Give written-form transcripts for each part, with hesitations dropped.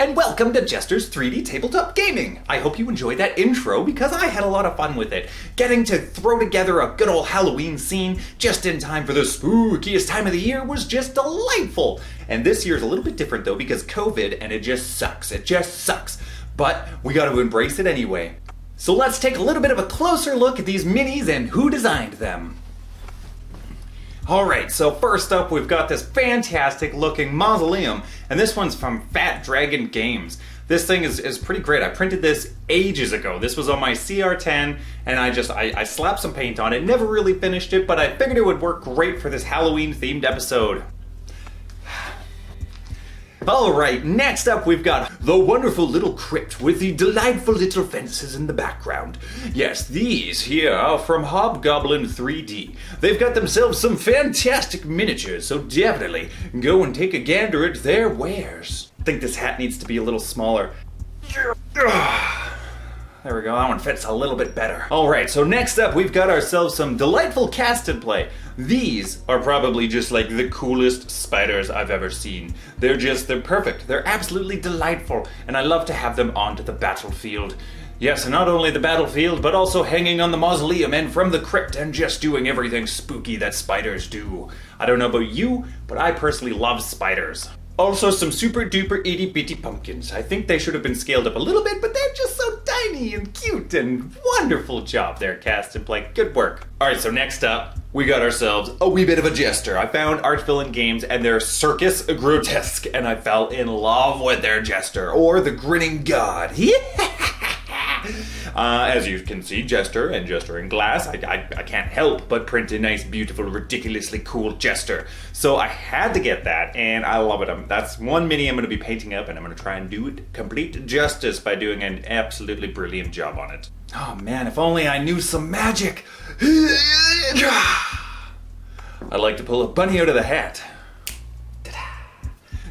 and welcome to Jester's 3D Tabletop Gaming. I hope you enjoyed that intro because I had a lot of fun with it. Getting to throw together a good old Halloween scene just in time for the spookiest time of the year was just delightful. And this year's a little bit different though because COVID, and it just sucks. It just sucks. But we got to embrace it anyway. So let's take a little bit of a closer look at these minis and who designed them. Alright, so first up we've got this fantastic looking mausoleum, and this one's from Fat Dragon Games. This thing is pretty great. I printed this ages ago. This was on my CR10, and I slapped some paint on it. Never really finished it, but I figured it would work great for this Halloween themed episode. Alright, next up we've got the wonderful little crypt with the delightful little fences in the background. Yes, these here are from Hobgoblin 3D. They've got themselves some fantastic miniatures, so definitely go and take a gander at their wares. I think this hat needs to be a little smaller. There we go, that one fits a little bit better. Alright, so next up we've got ourselves some delightful cast and play. These are probably just like the coolest spiders I've ever seen. They're perfect. They're absolutely delightful, and I love to have them onto the battlefield. Yes, not only the battlefield, but also hanging on the mausoleum and from the crypt and just doing everything spooky that spiders do. I don't know about you, but I personally love spiders. Also, some super duper itty bitty pumpkins. I think they should have been scaled up a little bit, but they're just so tiny and cute, and wonderful job there, cast and play. Good work. Alright, so next up, we got ourselves a wee bit of a jester. I found ArchVillian Games and their Circus Grotesque, and I fell in love with their jester, or the grinning god. As you can see, Jester and Jester in glass, I can't help but print a nice, beautiful, ridiculously cool Jester. So I had to get that, and I love it. That's one mini I'm going to be painting up, and I'm going to try and do it complete justice by doing an absolutely brilliant job on it. Oh man, if only I knew some magic! I'd like to pull a bunny out of the hat.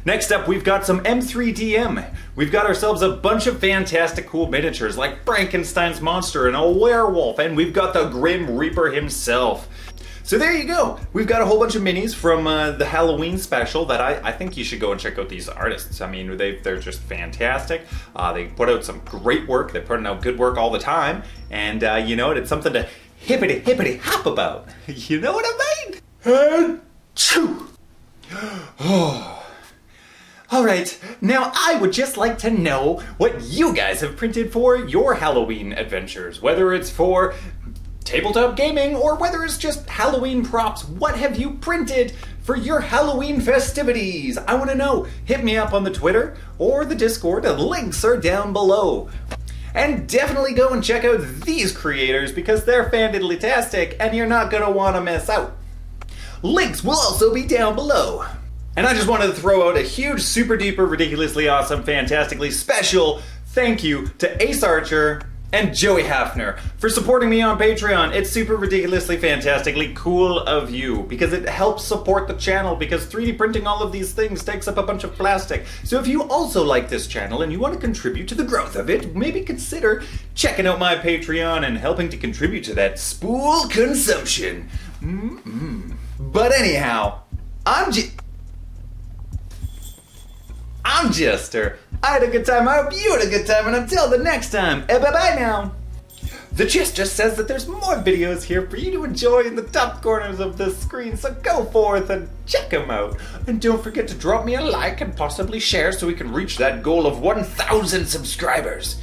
Next up, we've got some M3DM. We've got ourselves a bunch of fantastic cool miniatures like Frankenstein's monster and a werewolf, and we've got the Grim Reaper himself. So there you go. We've got a whole bunch of minis from the Halloween special that I think you should go and check out these artists. I mean, they're just fantastic. They put out some great work. They're putting out good work all the time. And you know what? It's something to hippity hop about. You know what I mean? Achoo! Oh. Alright, now I would just like to know what you guys have printed for your Halloween adventures. Whether it's for tabletop gaming or whether it's just Halloween props. What have you printed for your Halloween festivities? I want to know. Hit me up on the Twitter or the Discord. The links are down below. And definitely go and check out these creators because they're fan-diddly-tastic and you're not going to want to miss out. Links will also be down below. And I just wanted to throw out a huge, super duper, ridiculously awesome, fantastically special thank you to Ace Archer and Joey Hafner for supporting me on Patreon. It's super ridiculously, fantastically cool of you because it helps support the channel because 3D printing all of these things takes up a bunch of plastic. So if you also like this channel and you want to contribute to the growth of it, maybe consider checking out my Patreon and helping to contribute to that spool consumption. But anyhow, I'm Jester. I had a good time. I hope you had a good time. And until the next time, bye-bye now. The Jester says that there's more videos here for you to enjoy in the top corners of the screen. So go forth and check them out. And don't forget to drop me a like and possibly share so we can reach that goal of 1,000 subscribers.